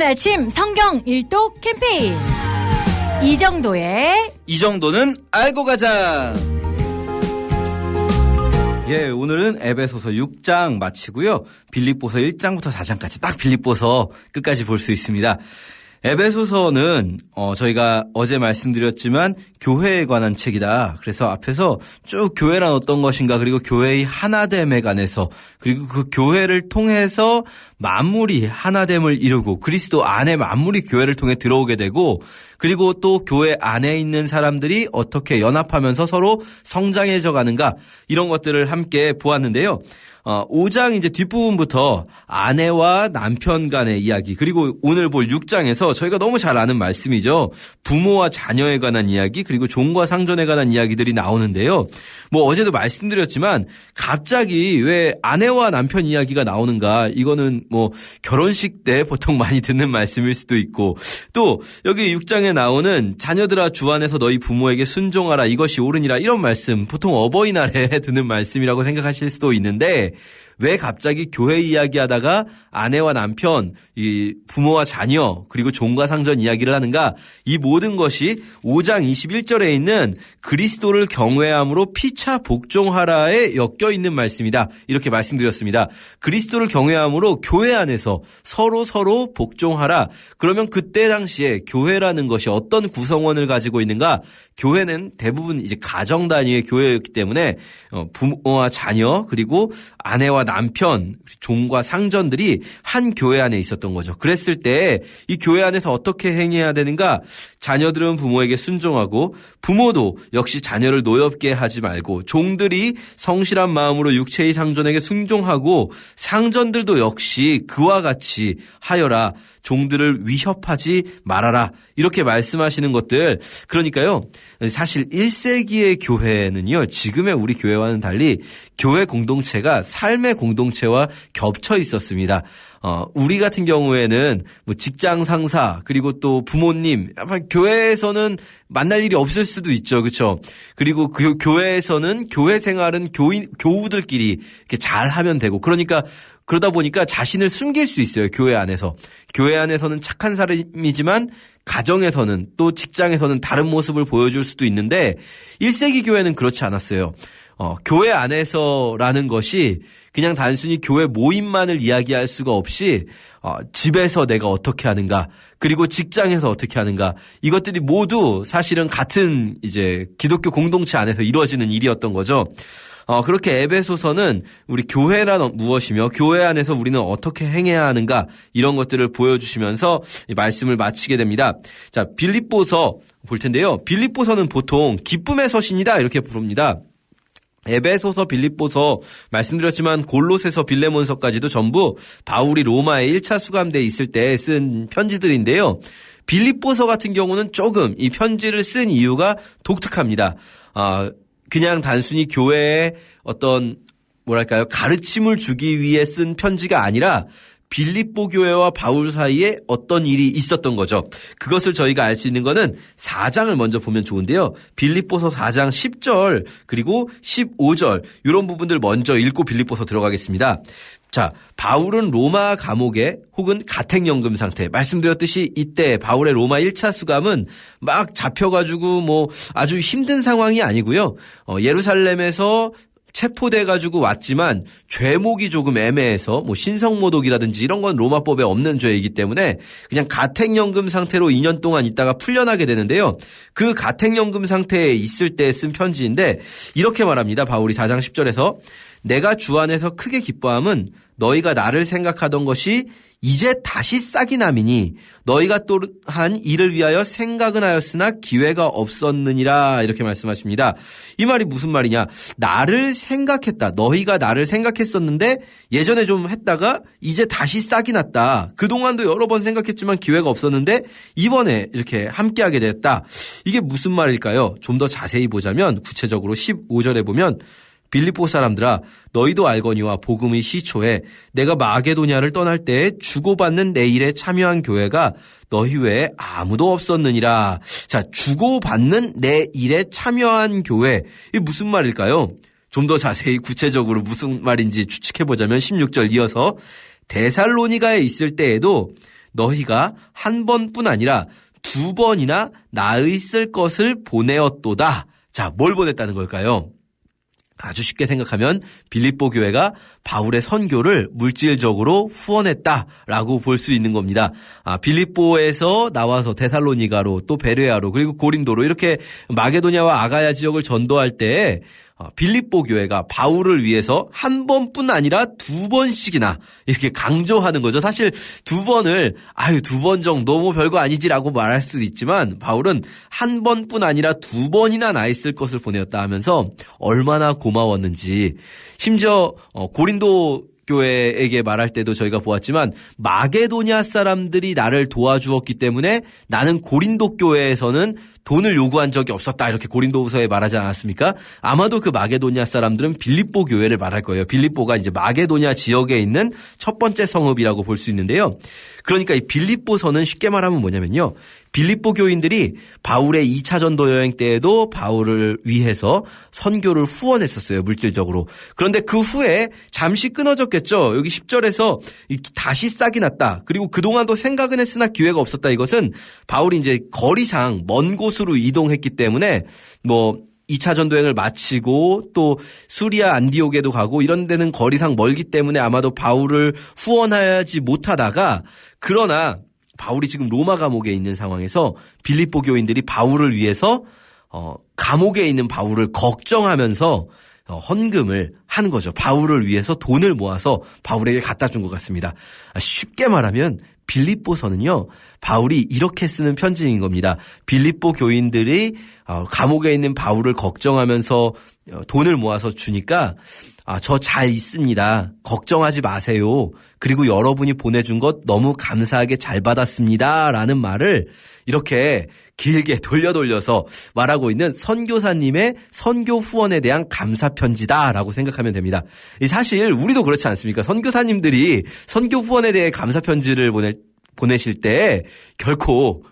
아침 성경 일독 캠페인 이 정도는 알고 가자. 예, 오늘은 에베소서 6장 마치고요. 빌립보서 1장부터 4장까지 딱 빌립보서 끝까지 볼 수 있습니다. 에베소서는 저희가 어제 말씀드렸지만 교회에 관한 책이다. 그래서 앞에서 쭉 교회란 어떤 것인가, 그리고 교회의 하나됨에 관해서, 그리고 그 교회를 통해서 만물이 하나됨을 이루고 그리스도 안에 만물이 교회를 통해 들어오게 되고, 그리고 또 교회 안에 있는 사람들이 어떻게 연합하면서 서로 성장해져 가는가, 이런 것들을 함께 보았는데요. 5장 이제 뒷부분부터 아내와 남편 간의 이야기, 그리고 오늘 볼 6장에서 저희가 너무 잘 아는 말씀이죠. 부모와 자녀에 관한 이야기, 그리고 종과 상전에 관한 이야기들이 나오는데요. 뭐 어제도 말씀드렸지만 갑자기 왜 아내와 남편 이야기가 나오는가, 이거는 뭐 결혼식 때 보통 많이 듣는 말씀일 수도 있고, 또 여기 6장에 나오는 자녀들아 주 안에서 너희 부모에게 순종하라 이것이 옳으니라, 이런 말씀 보통 어버이날에 듣는 말씀이라고 생각하실 수도 있는데, 왜 갑자기 교회 이야기하다가 아내와 남편, 이 부모와 자녀, 그리고 종과 상전 이야기를 하는가? 이 모든 것이 5장 21절에 있는 그리스도를 경외함으로 피차 복종하라에 엮여 있는 말씀이다. 이렇게 말씀드렸습니다. 그리스도를 경외함으로 교회 안에서 서로 복종하라. 그러면 그때 당시에 교회라는 것이 어떤 구성원을 가지고 있는가? 교회는 대부분 이제 가정 단위의 교회였기 때문에 부모와 자녀, 그리고 아내와 남편, 종과 상전들이 한 교회 안에 있었던 거죠. 그랬을 때 이 교회 안에서 어떻게 행해야 되는가? 자녀들은 부모에게 순종하고, 부모도 역시 자녀를 노엽게 하지 말고, 종들이 성실한 마음으로 육체의 상전에게 순종하고, 상전들도 역시 그와 같이 하여라. 종들을 위협하지 말아라. 이렇게 말씀하시는 것들. 그러니까요, 사실 1세기의 교회는요, 지금의 우리 교회와는 달리 교회 공동체가 삶의 공동체와 겹쳐 있었습니다. 우리 같은 경우에는 뭐 직장 상사, 그리고 또 부모님, 교회에서는 만날 일이 없을 수도 있죠. 그렇죠? 그리고 그 교회에서는 교회 생활은 교우들끼리 이렇게 잘 하면 되고, 그러다 보니까 자신을 숨길 수 있어요. 교회 안에서. 교회 안에서는 착한 사람이지만 가정에서는, 또 직장에서는 다른 모습을 보여줄 수도 있는데, 1세기 교회는 그렇지 않았어요. 교회 안에서라는 것이 그냥 단순히 교회 모임만을 이야기할 수가 없이 집에서 내가 어떻게 하는가, 그리고 직장에서 어떻게 하는가, 이것들이 모두 사실은 같은 이제 기독교 공동체 안에서 이루어지는 일이었던 거죠. 그렇게 에베소서는 우리 교회란 무엇이며 교회 안에서 우리는 어떻게 행해야 하는가, 이런 것들을 보여주시면서 이 말씀을 마치게 됩니다. 자, 빌립보서 볼 텐데요. 빌립보서는 보통 기쁨의 서신이다 이렇게 부릅니다. 에베소서, 빌립보서, 말씀드렸지만 골로새서, 빌레몬서까지도 전부 바울이 로마에 1차 수감대에 있을 때 쓴 편지들인데요. 빌립보서 같은 경우는 조금 이 편지를 쓴 이유가 독특합니다. 그냥 단순히 교회에 어떤 뭐랄까요, 가르침을 주기 위해 쓴 편지가 아니라 빌립보 교회와 바울 사이에 어떤 일이 있었던 거죠. 그것을 저희가 알 수 있는 거는 4장을 먼저 보면 좋은데요. 빌립보서 4장 10절 그리고 15절 이런 부분들 먼저 읽고 빌립보서 들어가겠습니다. 자, 바울은 로마 감옥에 혹은 가택연금 상태, 말씀드렸듯이 이때 바울의 로마 1차 수감은 막 잡혀가지고 뭐 아주 힘든 상황이 아니고요. 예루살렘에서 체포돼가지고 왔지만 죄목이 조금 애매해서 뭐 신성모독이라든지 이런 건 로마법에 없는 죄이기 때문에 그냥 가택연금 상태로 2년 동안 있다가 풀려나게 되는데요. 그 가택연금 상태에 있을 때 쓴 편지인데 이렇게 말합니다. 바울이 4장 10절에서 내가 주 안에서 크게 기뻐함은 너희가 나를 생각하던 것이 이제 다시 싹이 남이니 너희가 또한 이를 위하여 생각은 하였으나 기회가 없었느니라 이렇게 말씀하십니다. 이 말이 무슨 말이냐? 나를 생각했다. 너희가 나를 생각했었는데 예전에 좀 했다가 이제 다시 싹이 났다. 그동안도 여러 번 생각했지만 기회가 없었는데 이번에 이렇게 함께하게 됐다. 이게 무슨 말일까요? 좀 더 자세히 보자면 구체적으로 15절에 보면 빌립보 사람들아 너희도 알거니와 복음의 시초에 내가 마게도냐를 떠날 때에 주고받는 내 일에 참여한 교회가 너희 외에 아무도 없었느니라. 자, 주고받는 내 일에 참여한 교회, 이게 무슨 말일까요? 좀 더 자세히 구체적으로 무슨 말인지 추측해보자면 16절 이어서 데살로니가에 있을 때에도 너희가 한 번뿐 아니라 2번이나 나 있을 것을 보내었도다. 자, 뭘 보냈다는 걸까요? 아주 쉽게 생각하면 빌립보 교회가 바울의 선교를 물질적으로 후원했다라고 볼 수 있는 겁니다. 빌립보에서 나와서 데살로니가로 또 베레아로 그리고 고린도로 이렇게 마게도냐와 아가야 지역을 전도할 때 빌립보 교회가 바울을 위해서 한 번뿐 아니라 2번씩이나 이렇게 강조하는 거죠. 사실 2번을 2번 정도 뭐 별거 아니지라고 말할 수도 있지만 바울은 한 번뿐 아니라 2번이나 나 있을 것을 보내었다 하면서 얼마나 고마웠는지, 심지어 고린도 교회에게 말할 때도 저희가 보았지만 마게도냐 사람들이 나를 도와주었기 때문에 나는 고린도 교회에서는 돈을 요구한 적이 없었다, 이렇게 고린도후서에 말하지 않았습니까? 아마도 그 마게도냐 사람들은 빌립보 교회를 말할 거예요. 빌립보가 이제 마게도냐 지역에 있는 첫 번째 성읍이라고 볼 수 있는데요. 그러니까 이 빌립보서는 쉽게 말하면 뭐냐면요, 빌립보 교인들이 바울의 2차 전도 여행 때에도 바울을 위해서 선교를 후원했었어요, 물질적으로. 그런데 그 후에 잠시 끊어졌겠죠. 여기 10절에서 다시 싹이 났다. 그리고 그동안도 생각은 했으나 기회가 없었다. 이것은 바울이 이제 거리상 먼 곳으로 이동했기 때문에 2차 전도여행을 마치고 또 수리아 안디옥에도 가고 이런 데는 거리상 멀기 때문에 아마도 바울을 후원하지 못하다가, 그러나 바울이 지금 로마 감옥에 있는 상황에서 빌립보 교인들이 바울을 위해서 감옥에 있는 바울을 걱정하면서 헌금을 하는 거죠. 바울을 위해서 돈을 모아서 바울에게 갖다 준 것 같습니다. 쉽게 말하면 빌립보서는요, 바울이 이렇게 쓰는 편지인 겁니다. 빌립보 교인들이 감옥에 있는 바울을 걱정하면서 돈을 모아서 주니까 저 잘 있습니다. 걱정하지 마세요. 그리고 여러분이 보내준 것 너무 감사하게 잘 받았습니다. 라는 말을 이렇게 길게 돌려서 말하고 있는 선교사님의 선교 후원에 대한 감사 편지다라고 생각하면 됩니다. 사실 우리도 그렇지 않습니까? 선교사님들이 선교 후원에 대해 감사 편지를 보내실 때 결코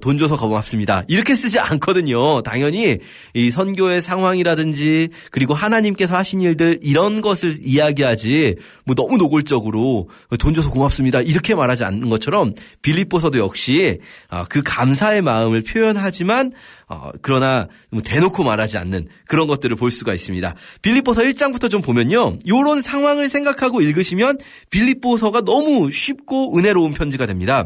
돈 줘서 고맙습니다 이렇게 쓰지 않거든요. 당연히 이 선교의 상황이라든지 그리고 하나님께서 하신 일들, 이런 것을 이야기하지 너무 노골적으로 돈 줘서 고맙습니다 이렇게 말하지 않는 것처럼 빌립보서도 역시 그 감사의 마음을 표현하지만 그러나 대놓고 말하지 않는 그런 것들을 볼 수가 있습니다. 빌립보서 1장부터 좀 보면요, 이런 상황을 생각하고 읽으시면 빌립보서가 너무 쉽고 은혜로운 편지가 됩니다.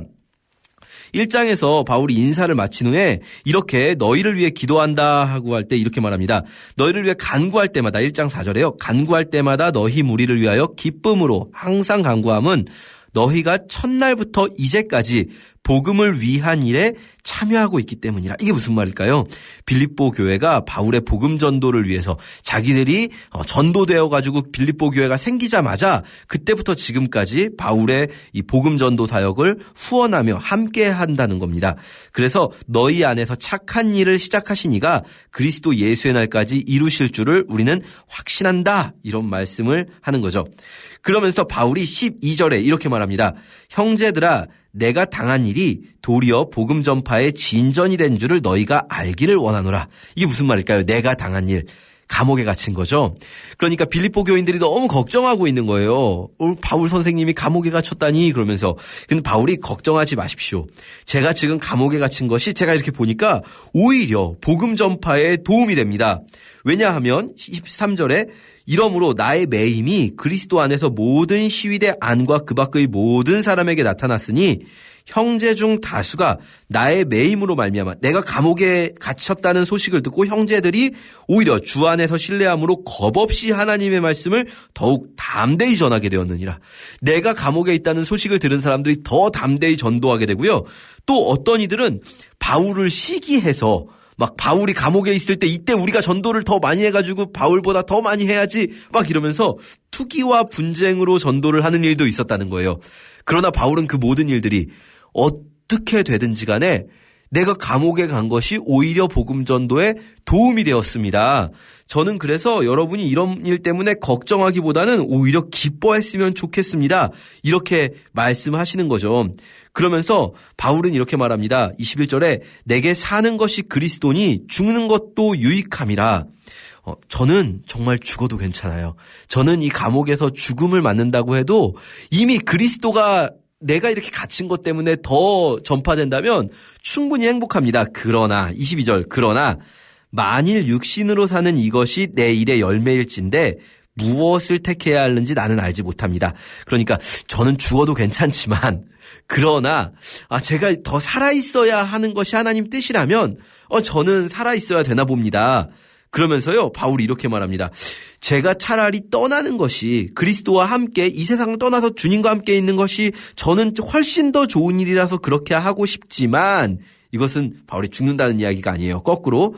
1장에서 바울이 인사를 마친 후에 이렇게 너희를 위해 기도한다 하고 할 때 이렇게 말합니다. 너희를 위해 간구할 때마다, 1장 4절에요. 간구할 때마다 너희 무리를 위하여 기쁨으로 항상 간구함은 너희가 첫날부터 이제까지 복음을 위한 일에 참여하고 있기 때문이라. 이게 무슨 말일까요? 빌립보 교회가 바울의 복음 전도를 위해서 자기들이 전도되어 가지고 빌립보 교회가 생기자마자 그때부터 지금까지 바울의 이 복음 전도 사역을 후원하며 함께 한다는 겁니다. 그래서 너희 안에서 착한 일을 시작하신 이가 그리스도 예수의 날까지 이루실 줄을 우리는 확신한다. 이런 말씀을 하는 거죠. 그러면서 바울이 12절에 이렇게 말합니다. 형제들아, 내가 당한 일이 도리어 복음 전파의 진전이 된 줄을 너희가 알기를 원하노라. 이게 무슨 말일까요? 내가 당한 일. 감옥에 갇힌 거죠. 그러니까 빌립보 교인들이 너무 걱정하고 있는 거예요. 바울 선생님이 감옥에 갇혔다니, 그러면서. 근데 바울이 걱정하지 마십시오. 제가 지금 감옥에 갇힌 것이 제가 이렇게 보니까 오히려 복음 전파에 도움이 됩니다. 왜냐하면 13절에 이러므로 나의 매임이 그리스도 안에서 모든 시위대 안과 그 밖의 모든 사람에게 나타났으니 형제 중 다수가 나의 매임으로 말미암아, 내가 감옥에 갇혔다는 소식을 듣고 형제들이 오히려 주 안에서 신뢰함으로 겁없이 하나님의 말씀을 더욱 담대히 전하게 되었느니라. 내가 감옥에 있다는 소식을 들은 사람들이 더 담대히 전도하게 되고요. 또 어떤 이들은 바울을 시기해서 바울이 감옥에 있을 때 이때 우리가 전도를 더 많이 해가지고 바울보다 더 많이 해야지 이러면서 투기와 분쟁으로 전도를 하는 일도 있었다는 거예요. 그러나 바울은 그 모든 일들이 어떻게 되든지 간에 내가 감옥에 간 것이 오히려 복음 전도에 도움이 되었습니다. 저는 그래서 여러분이 이런 일 때문에 걱정하기보다는 오히려 기뻐했으면 좋겠습니다. 이렇게 말씀하시는 거죠. 그러면서 바울은 이렇게 말합니다. 21절에 내게 사는 것이 그리스도니 죽는 것도 유익함이라. 저는 정말 죽어도 괜찮아요. 저는 이 감옥에서 죽음을 맞는다고 해도 이미 그리스도가 내가 이렇게 갇힌 것 때문에 더 전파된다면 충분히 행복합니다. 그러나 22절 그러나 만일 육신으로 사는 이것이 내 일의 열매일진데 무엇을 택해야 하는지 나는 알지 못합니다. 그러니까 저는 죽어도 괜찮지만 그러나 제가 더 살아있어야 하는 것이 하나님 뜻이라면 저는 살아있어야 되나 봅니다. 그러면서요 바울이 이렇게 말합니다. 제가 차라리 떠나는 것이 그리스도와 함께 이 세상을 떠나서 주님과 함께 있는 것이 저는 훨씬 더 좋은 일이라서 그렇게 하고 싶지만 이것은 바울이 죽는다는 이야기가 아니에요. 거꾸로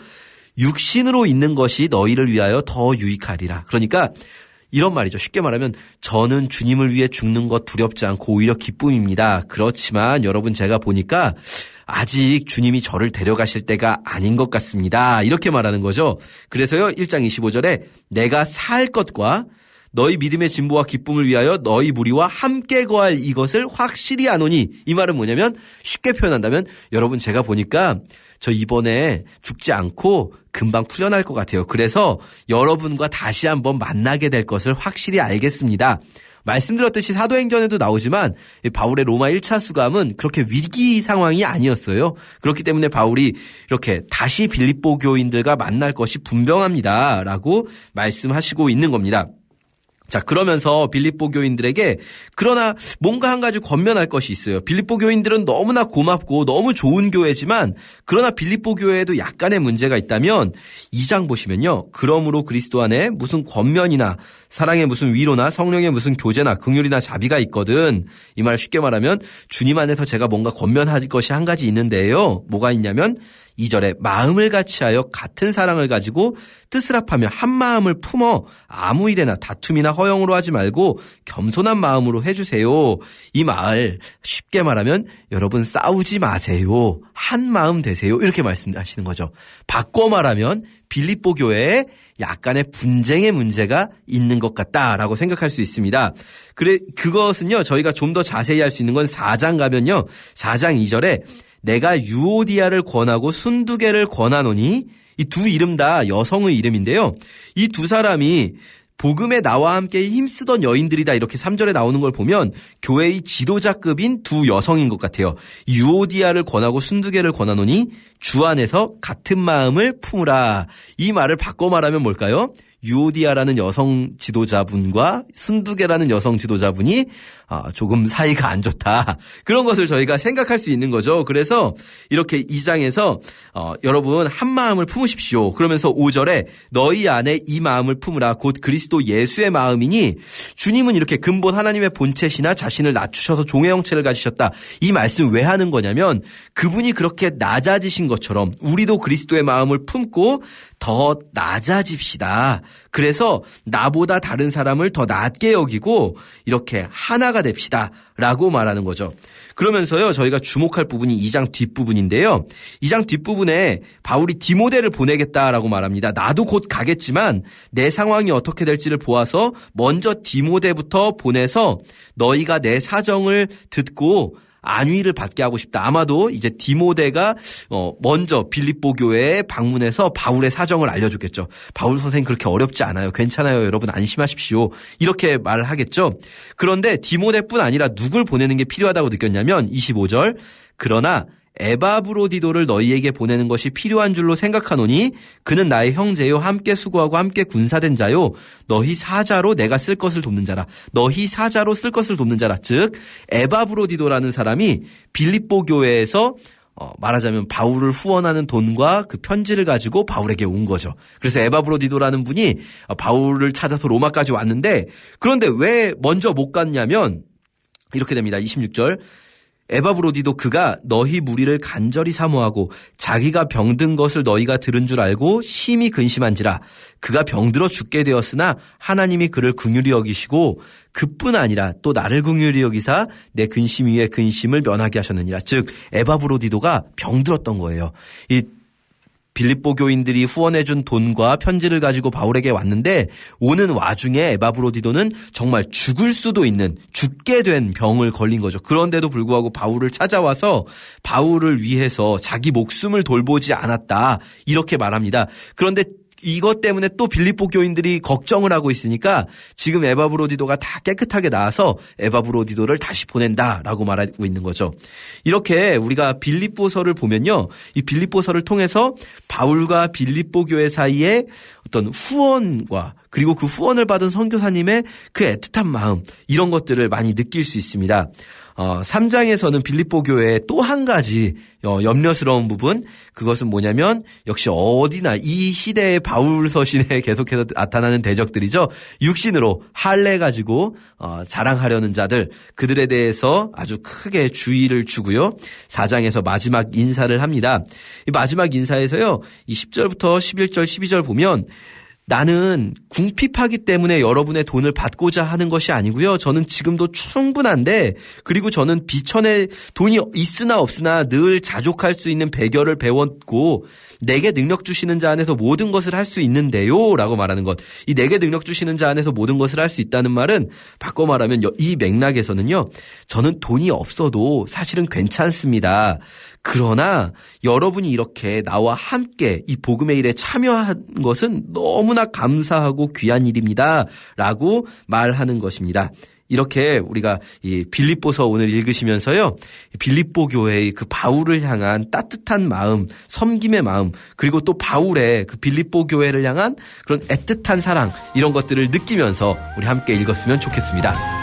육신으로 있는 것이 너희를 위하여 더 유익하리라. 그러니까 이런 말이죠. 쉽게 말하면 저는 주님을 위해 죽는 것 두렵지 않고 오히려 기쁨입니다. 그렇지만 여러분 제가 보니까 아직 주님이 저를 데려가실 때가 아닌 것 같습니다. 이렇게 말하는 거죠. 그래서요 1장 25절에 내가 살 것과 너희 믿음의 진보와 기쁨을 위하여 너희 무리와 함께 거할 이것을 확실히 아노니 이 말은 뭐냐면 쉽게 표현한다면 여러분 제가 보니까 저 이번에 죽지 않고 금방 풀려날 것 같아요. 그래서 여러분과 다시 한번 만나게 될 것을 확실히 알겠습니다. 말씀드렸듯이 사도행전에도 나오지만 바울의 로마 1차 수감은 그렇게 위기 상황이 아니었어요. 그렇기 때문에 바울이 이렇게 다시 빌립보 교인들과 만날 것이 분명합니다. 라고 말씀하시고 있는 겁니다. 자, 그러면서 빌립보 교인들에게 그러나 뭔가 한 가지 권면할 것이 있어요. 빌립보 교인들은 너무나 고맙고 너무 좋은 교회지만 그러나 빌립보 교회에도 약간의 문제가 있다면 2장 보시면요. 그러므로 그리스도 안에 무슨 권면이나 사랑의 무슨 위로나 성령의 무슨 교제나 긍휼이나 자비가 있거든. 이 말 쉽게 말하면 주님 안에서 제가 뭔가 권면할 것이 한 가지 있는데요. 뭐가 있냐면 2절에 마음을 같이하여 같은 사랑을 가지고 뜻을 합하며 한 마음을 품어 아무 일에나 다툼이나 허영으로 하지 말고 겸손한 마음으로 해주세요. 이 말 쉽게 말하면 여러분 싸우지 마세요. 한 마음 되세요. 이렇게 말씀하시는 거죠. 바꿔 말하면 빌립보 교회에 약간의 분쟁의 문제가 있는 것 같다라고 생각할 수 있습니다. 그것은요 저희가 좀 더 자세히 할 수 있는 건 4장 가면요 4장 2절에 내가 유오디아를 권하고 순두개를 권하노니 이 두 이름 다 여성의 이름인데요. 이 두 사람이 복음에 나와 함께 힘쓰던 여인들이다 이렇게 3절에 나오는 걸 보면 교회의 지도자급인 두 여성인 것 같아요. 유오디아를 권하고 순두개를 권하노니 주 안에서 같은 마음을 품으라. 이 말을 바꿔 말하면 뭘까요? 유오디아라는 여성 지도자분과 순두개라는 여성 지도자분이 조금 사이가 안 좋다. 그런 것을 저희가 생각할 수 있는 거죠. 그래서 이렇게 2장에서 여러분 한 마음을 품으십시오. 그러면서 5절에 너희 안에 이 마음을 품으라. 곧 그리스도 예수의 마음이니 주님은 이렇게 근본 하나님의 본체시나 자신을 낮추셔서 종의 형체를 가지셨다. 이 말씀 왜 하는 거냐면 그분이 그렇게 낮아지신 것처럼 우리도 그리스도의 마음을 품고 더 낮아집시다. 그래서 나보다 다른 사람을 더 낮게 여기고 이렇게 하나가 됩시다 라고 말하는 거죠. 그러면서요 저희가 주목할 부분이 2장 뒷부분인데요. 2장 뒷부분에 바울이 디모데를 보내겠다라고 말합니다. 나도 곧 가겠지만 내 상황이 어떻게 될지를 보아서 먼저 디모데부터 보내서 너희가 내 사정을 듣고 안위를 받게 하고 싶다. 아마도 이제 디모데가 먼저 빌립보 교회에 방문해서 바울의 사정을 알려줬겠죠. 바울 선생님 그렇게 어렵지 않아요. 괜찮아요. 여러분 안심하십시오. 이렇게 말을 하겠죠. 그런데 디모데뿐 아니라 누굴 보내는 게 필요하다고 느꼈냐면 25절 그러나 에바브로디도를 너희에게 보내는 것이 필요한 줄로 생각하노니 그는 나의 형제요 함께 수고하고 함께 군사된 자요 너희 사자로 내가 쓸 것을 돕는 자라. 너희 사자로 쓸 것을 돕는 자라. 즉 에바브로디도라는 사람이 빌립보 교회에서 말하자면 바울을 후원하는 돈과 그 편지를 가지고 바울에게 온 거죠. 그래서 에바브로디도라는 분이 바울을 찾아서 로마까지 왔는데 그런데 왜 먼저 못 갔냐면 이렇게 됩니다. 26절 에바브로디도 그가 너희 무리를 간절히 사모하고 자기가 병든 것을 너희가 들은 줄 알고 심히 근심한지라. 그가 병들어 죽게 되었으나 하나님이 그를 긍휼히 여기시고 그뿐 아니라 또 나를 긍휼히 여기사 내 근심 위에 근심을 면하게 하셨느니라. 즉 에바브로디도가 병들었던 거예요. 이 빌립보 교인들이 후원해준 돈과 편지를 가지고 바울에게 왔는데 오는 와중에 에바브로디도는 정말 죽을 수도 있는 죽게 된 병을 걸린 거죠. 그런데도 불구하고 바울을 찾아와서 바울을 위해서 자기 목숨을 돌보지 않았다 이렇게 말합니다. 그런데 이것 때문에 또 빌립보 교인들이 걱정을 하고 있으니까 지금 에바브로디도가 다 깨끗하게 나와서 에바브로디도를 다시 보낸다라고 말하고 있는 거죠. 이렇게 우리가 빌립보서를 보면요. 이 빌립보서를 통해서 바울과 빌립보 교회 사이에 어떤 후원과 그리고 그 후원을 받은 선교사님의 그 애틋한 마음 이런 것들을 많이 느낄 수 있습니다. 3장에서는 빌립보 교회의 또 한 가지 염려스러운 부분 그것은 뭐냐면 역시 어디나 이 시대의 바울 서신에 계속해서 나타나는 대적들이죠. 육신으로 할례 가지고 자랑하려는 자들 그들에 대해서 아주 크게 주의를 주고요. 4장에서 마지막 인사를 합니다. 이 마지막 인사에서요. 이 10절부터 11절 12절 보면 나는 궁핍하기 때문에 여러분의 돈을 받고자 하는 것이 아니고요. 저는 지금도 충분한데 그리고 저는 비천에 돈이 있으나 없으나 늘 자족할 수 있는 배결을 배웠고 내게 능력 주시는 자 안에서 모든 것을 할 수 있는데요 라고 말하는 것. 이 내게 능력 주시는 자 안에서 모든 것을 할 수 있다는 말은 바꿔 말하면 이 맥락에서는요. 저는 돈이 없어도 사실은 괜찮습니다. 그러나 여러분이 이렇게 나와 함께 이 복음의 일에 참여한 것은 너무나 감사하고 귀한 일입니다. 라고 말하는 것입니다. 이렇게 우리가 이 빌립보서 오늘 읽으시면서요. 빌립보 교회의 그 바울을 향한 따뜻한 마음, 섬김의 마음, 그리고 또 바울의 그 빌립보 교회를 향한 그런 애틋한 사랑 이런 것들을 느끼면서 우리 함께 읽었으면 좋겠습니다.